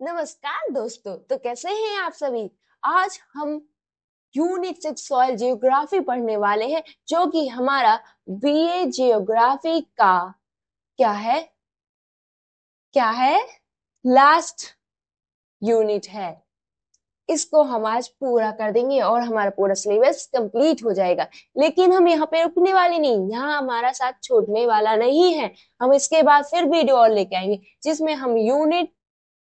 नमस्कार दोस्तों। तो कैसे हैं आप सभी। आज हम यूनिट 6 सॉइल जियोग्राफी पढ़ने वाले हैं, जो कि हमारा बीए जियोग्राफी का क्या है लास्ट यूनिट है। इसको हम आज पूरा कर देंगे और हमारा पूरा सिलेबस कंप्लीट हो जाएगा। लेकिन हम यहाँ पे रुकने वाले नहीं, यहाँ हमारा साथ छोड़ने वाला नहीं है। हम इसके बाद फिर वीडियो और लेके आएंगे, जिसमें हम यूनिट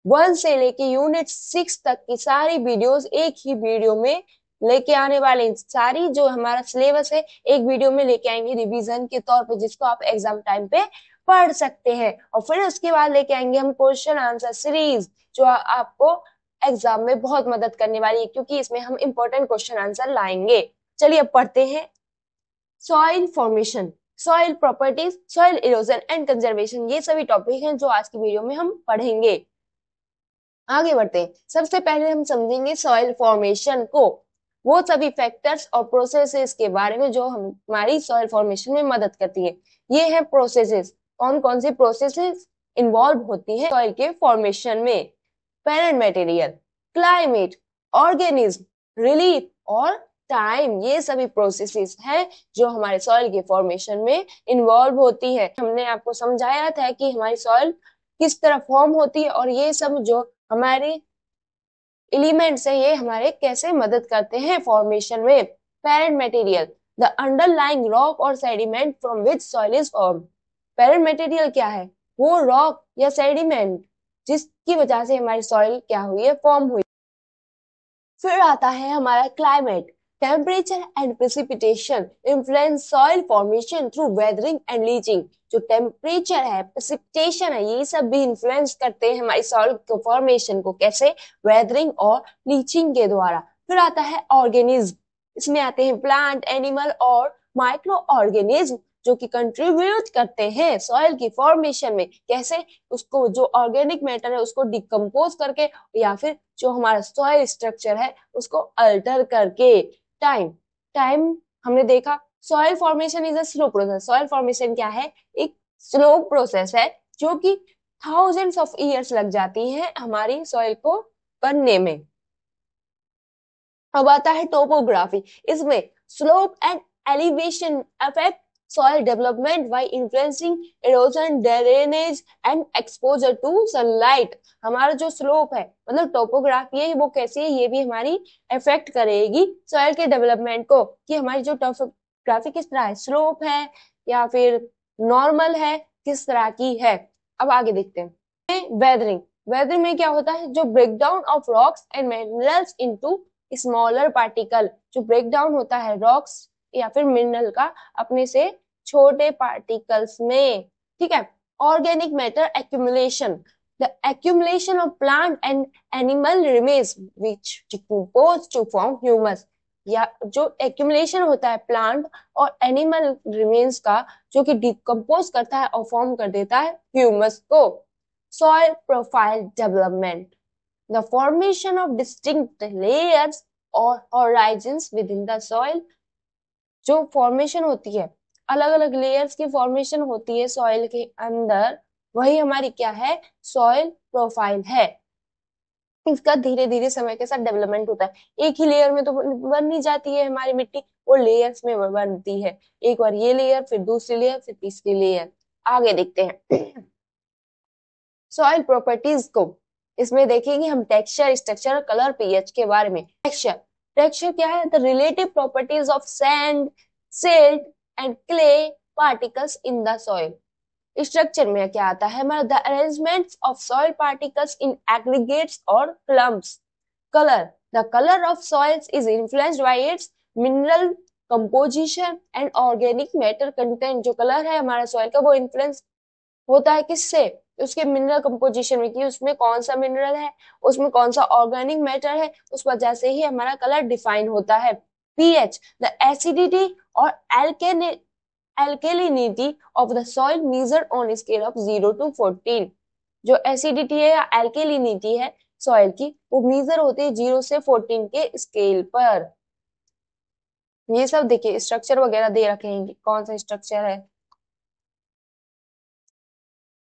1 से लेके यूनिट 6 तक की सारी वीडियोस एक ही वीडियो में लेके आने वाले हैं। सारी जो हमारा सिलेबस है एक वीडियो में लेके आएंगे रिवीजन के तौर पे, जिसको आप एग्जाम टाइम पे पढ़ सकते हैं। और फिर उसके बाद लेके आएंगे हम क्वेश्चन आंसर सीरीज, जो आपको एग्जाम में बहुत मदद करने वाली है, क्योंकि इसमें हम इंपॉर्टेंट क्वेश्चन आंसर लाएंगे। चलिए अब पढ़ते हैं। Soil formation, soil properties, soil erosion and conservation, ये सभी टॉपिक हैं जो आज की वीडियो में हम पढ़ेंगे। आगे बढ़ते हैं। सबसे पहले हम समझेंगे सॉइल फॉर्मेशन को, वो सभी फैक्टर्स और प्रोसेसेस के बारे में जो हमारी सॉइल फॉर्मेशन में मदद करती है। ये है प्रोसेसेस। कौन कौन सी प्रोसेसेस इन्वॉल्व होती है सॉइल के फॉर्मेशन में। Parent material, climate, organism, relief और टाइम, ये सभी प्रोसेसेस हैं जो हमारे सॉइल के फॉर्मेशन में इन्वॉल्व होती है। हमने आपको समझाया था कि हमारी सॉइल किस तरह फॉर्म होती है और ये सब जो हमारे एलिमेंट्स है ये हमारे कैसे मदद करते हैं फॉर्मेशन में। Parent material, the underlying rock और sediment from which soil is form. Parent material क्या है? वो रॉक या सेडिमेंट जिसकी वजह से हमारी सॉइल क्या हुई है, फॉर्म हुई। फिर आता है हमारा climate. Temperature and precipitation influence soil formation through weathering and leaching. जो टेम्परेचर है, प्रेसिपिटेशन है, ये सब भी इन्फ्लुएंस करते हैं हमारी सॉइल फॉर्मेशन को। कैसे? वेदरिंग और लीचिंग के द्वारा। फिर आता है ऑर्गेनिज्म। इसमें आते हैं प्लांट, एनिमल और माइक्रो ऑर्गेनिज्म, जो कि कंट्रीब्यूट करते हैं सॉइल की फॉर्मेशन में। कैसे? उसको जो ऑर्गेनिक मैटर है उसको डिकम्पोज करके, या फिर जो हमारा सॉइल स्ट्रक्चर है उसको अल्टर करके। टाइम, टाइम हमने देखा soil formation is a slow process. Soil formation क्या है? एक स्लो प्रोसेस है जो कि थाउजेंड्स ऑफ ईयर्स लग जाती हैं हमारी सॉइल को बनने में। अब आता है टोपोग्राफी। इसमें slope and elevation affect soil development by influencing erosion, drainage and exposure to sunlight। हमारा जो स्लोप है, मतलब टोपोग्राफी है, वो कैसी है ये भी हमारी इफेक्ट करेगी सॉइल के डेवलपमेंट को, कि हमारी जो टोपोग्राफी किस तरह है, स्लोप है या फिर नॉर्मल है, किस तरह की है। अब आगे देखते हैं वेदरिंग। वेदरिंग में क्या होता है? जो breakdown of rocks and minerals into smaller particle. जो ब्रेकडाउन होता है रॉक्स या फिर मिनरल का अपने से छोटे पार्टिकल्स में, ठीक है। Organic matter accumulation, the accumulation of plant and animal remains which decompose to form humus. या जो एक्यूमुलेशन होता है प्लांट और एनिमल रिमेन्स का, जो कि डिकम्पोज करता है और फॉर्म कर देता है ह्यूमस को। Soil profile development, the formation of distinct layers or horizons within the soil। जो फॉर्मेशन होती है, अलग अलग लेयर्स की फॉर्मेशन होती है सॉइल के अंदर, वही हमारी क्या है? सॉइल प्रोफाइल है। इसका धीरे धीरे समय के साथ डेवलपमेंट होता है। एक ही लेयर में तो बन नहीं जाती है हमारी मिट्टी, वो लेयर्स में बनती है। एक बार ये लेयर, फिर दूसरी लेयर, फिर तीसरी लेयर। आगे देखते हैं सॉइल प्रॉपर्टीज को। इसमें देखेंगे हम टेक्सचर, स्ट्रक्चर, कलर, पीएच के बारे में। टेक्सचर, टेक्सचर क्या है? The relative properties of sand, silt and clay particles in the soil. Structure में क्या आता है हमारा? The arrangement of soil particles in aggregates और clumps. Colour, the colour of soils is influenced by its mineral composition and organic matter content. जो colour है हमारा soil का, वो इन्फ्लुएंस होता है किससे? उसके मिनरल कंपोजिशन में, कि उसमें कौन सा मिनरल है, उसमें कौन सा ऑर्गेनिक मैटर है, उस वजह से ही हमारा कलर डिफाइन होता है। पीएच, द एसिडिटी और एल्केलिनिटी of the soil measured on scale of 0 to 14। जो एसिडिटी है या एल्केलिनिटी है सॉइल की, वो मेजर होती है 0 से 14 के स्केल पर। ये सब देखिए स्ट्रक्चर वगैरह दे रखे हैं कि कौन सा स्ट्रक्चर है।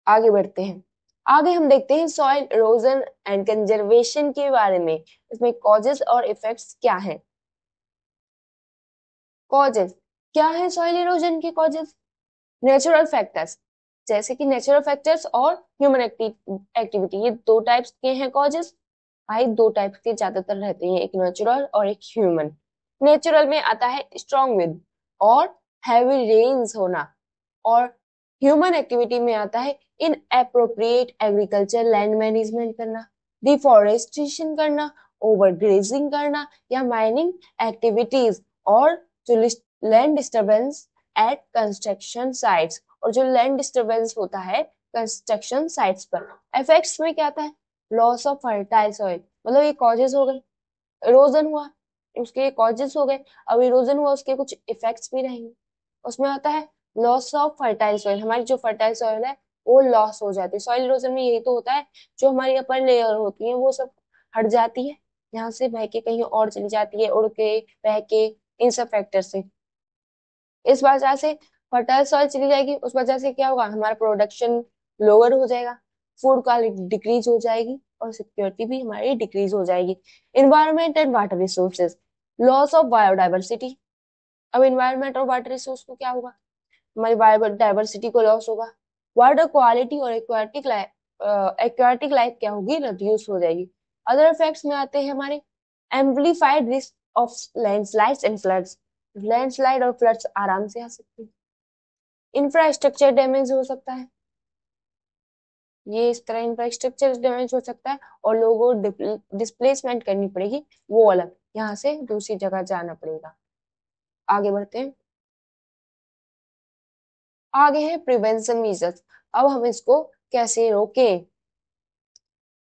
आगे बढ़ते हैं। आगे हम देखते हैं सॉइल इरोजन एंड कंजर्वेशन के बारे में। इसमें कॉजेस और इफेक्ट्स क्या है। कॉजेस क्या है सॉइल इरोजन के कॉजेस? नेचुरल फैक्टर्स, जैसे कि नेचुरल फैक्टर्स और ह्यूमन एक्टिविटी, ये दो टाइप्स के हैं कॉजेस। भाई दो टाइप्स के ज्यादातर रहते हैं, एक नेचुरल और एक ह्यूमन। नेचुरल में आता है स्ट्रॉन्ग विंड और हैवी रेन्स होना, और ह्यूमन एक्टिविटी में आता है inappropriate agriculture land management करना, डिफॉरेस्टेशन करना, ओवर ग्रेजिंग करना या माइनिंग एक्टिविटीज, और जो land disturbance at construction sites, और जो लैंड डिस्टर्बेंस होता है कंस्ट्रक्शन साइट्स पर। इफेक्ट्स में क्या आता है? लॉस ऑफ फर्टाइल सॉइल, मतलब ये कॉजेज हो गए। इरोजन हुआ, उसके कॉजेज हो गए। अब इरोजन हुआ, उसके कुछ इफेक्ट्स भी रहेंगे। उसमें आता है लॉस ऑफ फर्टाइल सॉइल, हमारी जो फर्टाइल सॉइल है वो लॉस हो जाती है। सॉइल इरोजन में यही तो होता है, जो हमारी अपर लेयर होती है वो सब हट जाती है, यहाँ से बह के कहीं और चली जाती है, उड़ के, बह के, इन सब फैक्टर से। इस वजह से फर्टाइल सॉइल चली जाएगी, उस वजह से क्या होगा, हमारा प्रोडक्शन लोअर हो जाएगा, फूड क्वालिटी डिक्रीज हो जाएगी, और सिक्योरिटी भी हमारी डिक्रीज हो जाएगी। Environment and water resources, loss of biodiversity. अब इन्वायरमेंट और वाटर रिसोर्स को क्या होगा, हमारी बायोडाइवर्सिटी को लॉस होगा। वाटर क्वालिटी और एक्वाटिक लाइफ क्या होगी, रिड्यूस हो जाएगी। अदर इफेक्ट्स में आते हैं हमारे amplified risk of landslides and floods, landslide और फ्लड्स आराम से आ सकते हैं। इंफ्रास्ट्रक्चर डैमेज हो सकता है, ये इस तरह इंफ्रास्ट्रक्चर डैमेज हो सकता है, और लोगों को डिस्प्लेसमेंट करनी पड़ेगी, वो अलग, यहाँ से दूसरी जगह जाना पड़ेगा। आगे बढ़ते हैं। आगे है प्रिवेंशन मेजर्स। अब हम इसको कैसे रोकें,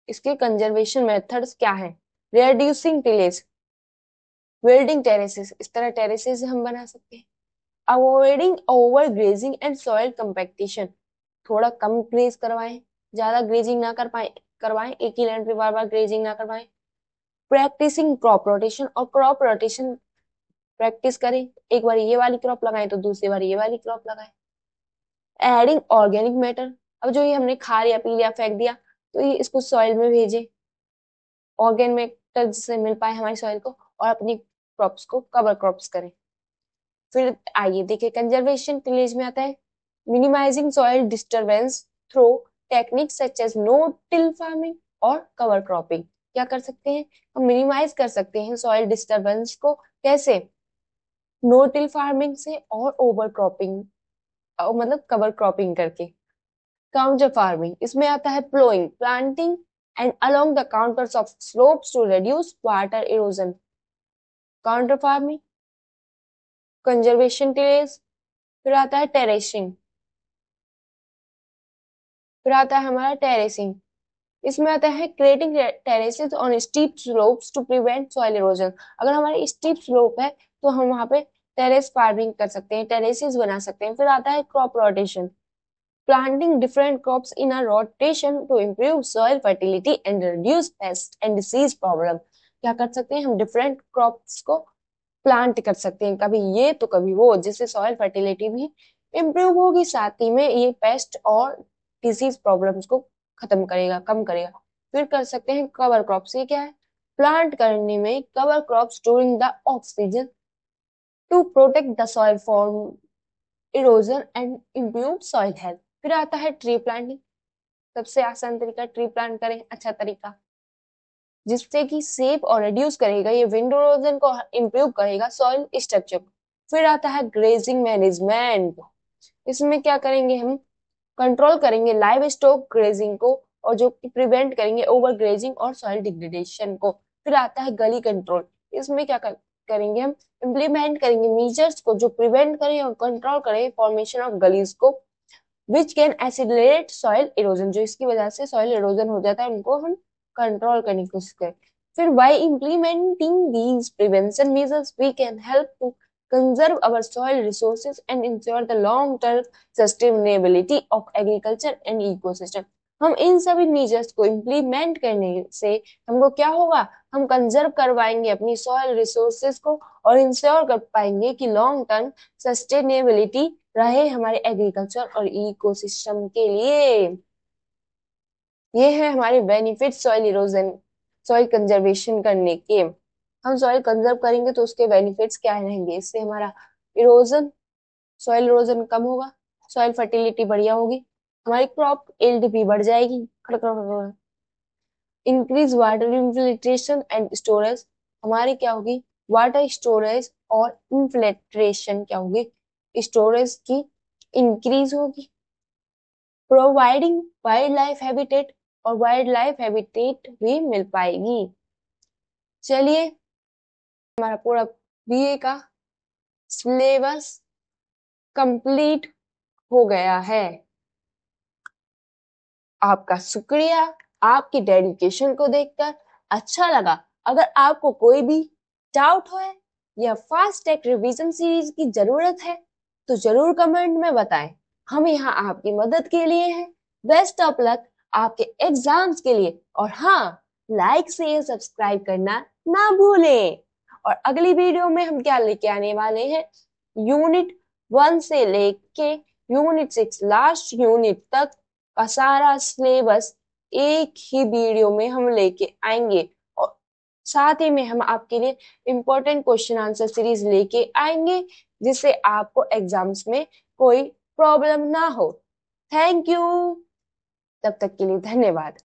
इसके कंजर्वेशन मेथड्स क्या है। रिड्यूसिंग टिलेज, बिल्डिंग टेरेसेस, इस तरह टेरेसेस हम बना सकते हैं। Avoiding overgrazing and soil compaction, थोड़ा कम ग्रेज करवाएं, ज्यादा ग्रेजिंग ना कर पाए करवाएं, एक ही लैंड पे बार बार ग्रेजिंग ना करवाएं। प्रैक्टिसिंग क्रॉप रोटेशन, और क्रॉप रोटेशन प्रैक्टिस करें, एक बार ये वाली क्रॉप लगाएं तो दूसरी बार ये वाली क्रॉप लगाएं। एडिंग ऑर्गेनिक मैटर, अब जो ये हमने खा लिया, पी लिया, फेंक दिया, तो ये इसको सॉइल में भेजे, ऑर्गेन मैटर जिससे मिल पाए हमारी सॉइल को, और अपनी क्रॉप्स को कवर क्रॉप्स करें। फिर आइए देखिए कंजर्वेशन विलेज में आता है minimising soil disturbance through technique such as no till farming और कवर क्रॉपिंग। क्या कर सकते हैं हम, मिनिमाइज कर सकते हैं सॉइल डिस्टरबेंस को, कैसे, नो टिल फार्मिंग से और ओवर क्रॉपिंग, मतलब कवर क्रॉपिंग करके। काउंटर फार्मिंग, इसमें आता है ploughing, planting and along the contours of slopes to reduce water erosion. Contour farming, conservation terrace, फिर आता है टेरेसिंग, फिर आता है हमारा टेरेसिंग। इसमें आता है creating terraces on steep slopes to prevent soil erosion. अगर हमारी स्टीप स्लोप है तो हम वहां पे टेरेस फार्मिंग कर सकते हैं, टेरेसेस बना सकते हैं। फिर आता है crop rotation, planting different crops in a rotation to improve soil fertility and reduce pest and disease problem। क्या कर सकते हैं हम, डिफरेंट क्रॉप्स को प्लांट कर सकते हैं, कभी ये तो कभी वो, जिससे सॉइल फर्टिलिटी भी इम्प्रूव होगी, साथ ही में ये पेस्ट और डिजीज प्रॉब्लम्स को खत्म करेगा, कम करेगा। फिर कर सकते हैं कवर क्रॉप्स, ये क्या है, प्लांट करने में cover crops during the off season two protect the soil from erosion and improve soil health. फिर आता है ट्री प्लांटिंग, सबसे आसान तरीका, ट्री प्लांट करें, अच्छा तरीका, जिससे कि सेव और रिड्यूस करेगा, ये विंड इरोजन को इम्प्रूव करेगा, सॉइल स्ट्रक्चर। फिर आता है ग्रेजिंग मैनेजमेंट, इसमें क्या करेंगे हम, कंट्रोल करेंगे लाइव स्टॉक ग्रेजिंग को, और जो कि प्रिवेंट करेंगे ओवर ग्रेजिंग और सॉइल डिग्रेडेशन को। फिर आता है गली कंट्रोल, इसमें क्या करेंगे हम, इम्प्लीमेंट करेंगे मीजर्स को जो प्रिवेंट करें और कंट्रोल करें फॉर्मेशन ऑफ गलीज को, विच कैन एसिडरेट सॉइल इरोजन, जो इसकी वजह से सॉइल इरोजन हो जाता है, उनको हम कंट्रोल करने की कोशिश करें। फिर by implementing these prevention measures we can help to conserve our soil resources and ensure the long term sustainability of agriculture and ecosystem। हम इन सभी मेजर्स को इम्प्लीमेंट करने से हमको क्या होगा, हम कंजर्व करवाएंगे अपनी सॉइल रिसोर्सेज को, और इंश्योर कर पाएंगे कि लॉन्ग टर्म सस्टेनेबिलिटी रहे हमारे एग्रीकल्चर और इकोसिस्टम के लिए। ये है हमारे benefit soil erosion, soil conservation करने के। हम सॉइल कंजर्व करेंगे तो उसके बेनिफिट्स क्या रहेंगे? इससे हमारा इरोजन, सॉइल इरोजन कम होगा, सॉइल फर्टिलिटी बढ़िया होगी, हमारी क्रॉप यील्ड भी बढ़ जाएगी, increase water infiltration and storage, हमारी क्या होगी? वाटर स्टोरेज और इन्फिल्ट्रेशन क्या होगी? स्टोरेज की इंक्रीज होगी। प्रोवाइडिंग वाइल्ड लाइफ हैबिटेट, और वाइल्ड लाइफ हैबिटेट भी मिल पाएगी। चलिए, हमारा पूरा बीए का सिलेबस कंप्लीट हो गया है। आपका शुक्रिया, आपकी डेडिकेशन को देखकर अच्छा लगा। अगर आपको कोई भी डाउट है या फास्ट टेक रिवीजन सीरीज की जरूरत है तो जरूर कमेंट में बताएं। हम यहाँ आपकी मदद के लिए हैं। बेस्ट ऑफ लक आपके एग्जाम्स के लिए, और हाँ, लाइक शेयर सब्सक्राइब करना ना भूलें। और अगली वीडियो में हम क्या लेके आने वाले हैं? यूनिट 1 से लेके यूनिट 6 लास्ट यूनिट तक का सारा सिलेबस एक ही वीडियो में हम लेके आएंगे, और साथ ही में हम आपके लिए इम्पोर्टेंट क्वेश्चन आंसर सीरीज लेके आएंगे, जिससे आपको एग्जाम्स में कोई प्रॉब्लम ना हो। Thank you. तब तक के लिए धन्यवाद।